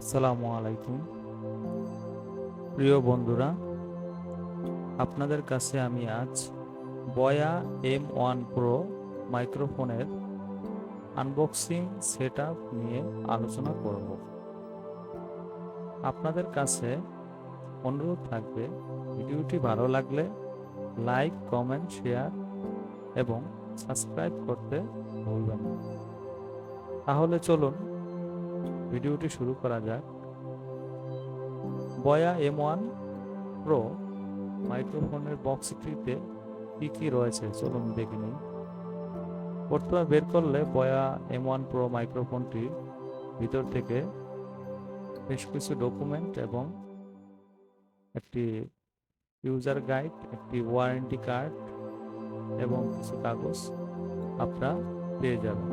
আসসালামু আলাইকুম প্রিয় বন্ধুরা, আপনাদের কাছে আমি আজ বয়া M1 প্রো মাইক্রোফোনের আনবক্সিং সেটআপ নিয়ে আলোচনা করব। আপনাদের কাছে অনুরোধ থাকবে, ভিডিওটি ভালো লাগলে লাইক, কমেন্ট, শেয়ার এবং সাবস্ক্রাইব করতে ভুলবেন না। তাহলে চলুন ভিডিওটি শুরু করা যাক। বয়া M1 প্রো মাইক্রোফোনের বক্সটিতে কি কি রয়েছে চলুন দেখে নিই। প্রথমে বের করলে বয়া M1 প্রো মাইক্রোফোনটির ভিতর থেকে বেশ কিছু ডকুমেন্ট এবং একটি ইউজার গাইড, একটি ওয়ারেন্টি কার্ড এবং কিছু কাগজ আপনারা পেয়ে যাবেন।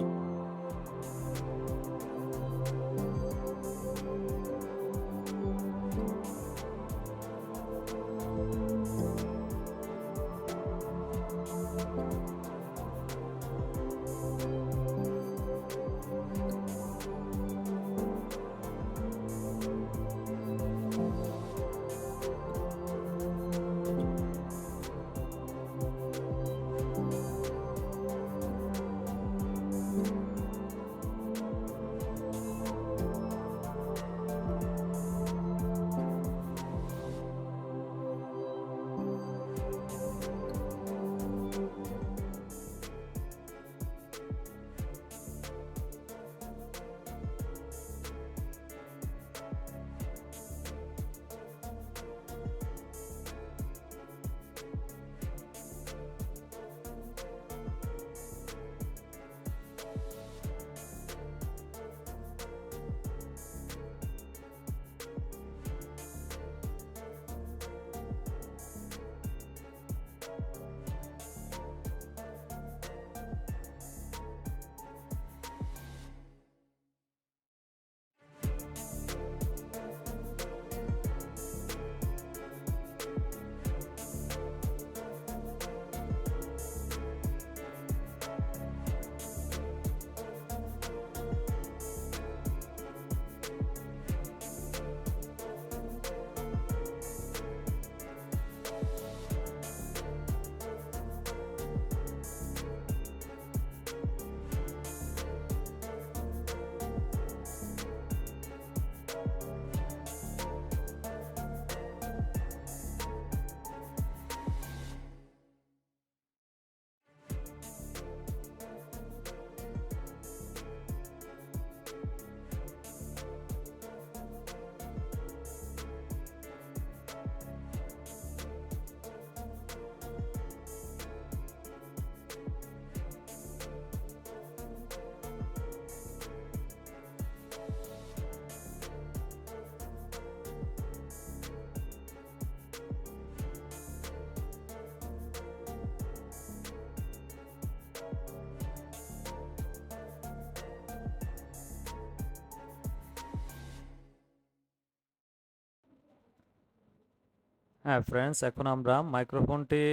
হ্যাঁ ফ্রেন্ডস, এখন আমরা মাইক্রোফোনটি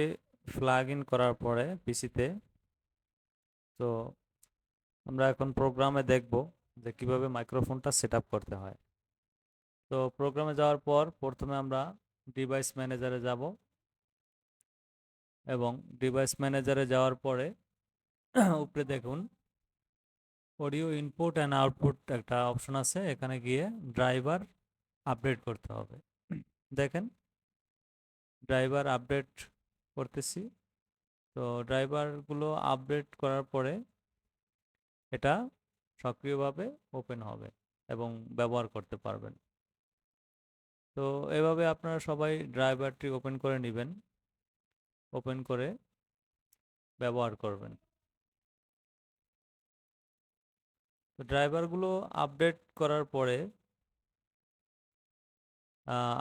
প্লাগ ইন করার পরে পিসিতে, তো আমরা এখন প্রোগ্রামে দেখব যে কিভাবে মাইক্রোফোনটা সেট আপ করতে হয়। তো প্রোগ্রামে যাওয়ার পর প্রথমে আমরা ডিভাইস ম্যানেজারে যাব এবং ডিভাইস ম্যানেজারে যাওয়ার পরে উপরে দেখুন অডিও ইনপুট অ্যান্ড আউটপুট একটা অপশন আছে, এখানে গিয়ে ড্রাইভার আপডেট করতে হবে। দেখেন ড্রাইভার আপডেট করতেছি। তো ড্রাইভারগুলো আপডেট করার পরে এটা সক্রিয়ভাবে ওপেন হবে এবং ব্যবহার করতে পারবেন। তো এভাবে আপনারা সবাই ড্রাইভারটি ওপেন করে নেবেন, ওপেন করে ব্যবহার করবেন। তো ড্রাইভারগুলো আপডেট করার পরে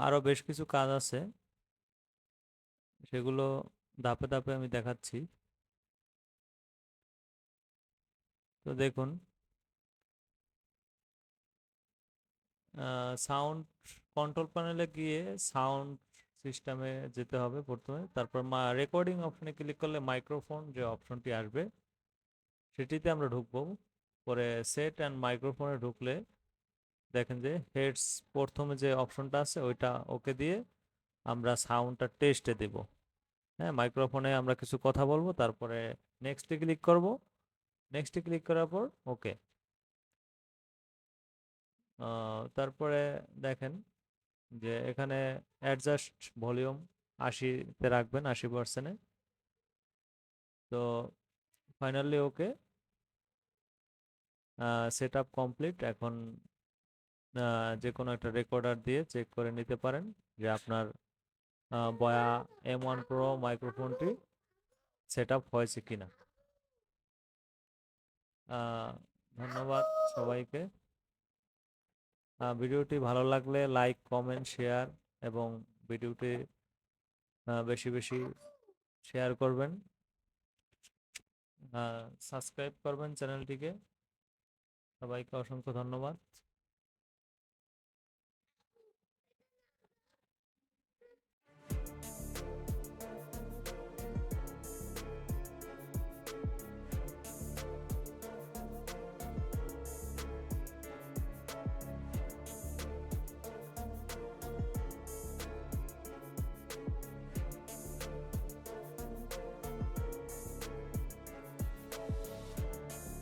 আরও বেশ কিছু কাজ আছে, সেগুলো ধাপে ধাপে আমি দেখাচ্ছি। তো দেখুন সাউন্ড কন্ট্রোল প্যানেলে গিয়ে সাউন্ড সিস্টেমে যেতে হবে প্রথমে, তারপর রেকর্ডিং অপশনে ক্লিক করলে মাইক্রোফোন যে অপশনটি আসবে সেটিতে আমরা ঢুকবো। পরে সেট অ্যান্ড মাইক্রোফোনে ঢুকলে দেখেন যে হেডস প্রথমে যে অপশনটা আছে ওইটা ওকে দিয়ে আমরা সাউন্ডটা টেস্টে দেব। হ্যাঁ, মাইক্রোফোনে আমরা কিছু কথা বলবো, তারপরে নেক্সটে ক্লিক করব। নেক্সটে ক্লিক করার পর ওকে। তারপরে দেখেন যে এখানে অ্যাডজাস্ট ভলিউম 80-তে রাখবেন, 80%-এ। তো ফাইনালি ওকে, সেট আপ কমপ্লিট। এখন যে কোনো একটা রেকর্ডার দিয়ে চেক করে নিতে পারেন যে আপনার বয়া M1 Pro মাইক্রোফোনটি সেট আপ হয়েছে কিনা। ধন্যবাদ সবাইকে। ভিডিওটি ভালো লাগলে লাইক, কমেন্ট, শেয়ার এবং ভিডিওটি বেশি বেশি শেয়ার করবেন, সাবস্ক্রাইব করবেন চ্যানেলটিকে। সবাইকে অসংখ্য ধন্যবাদ।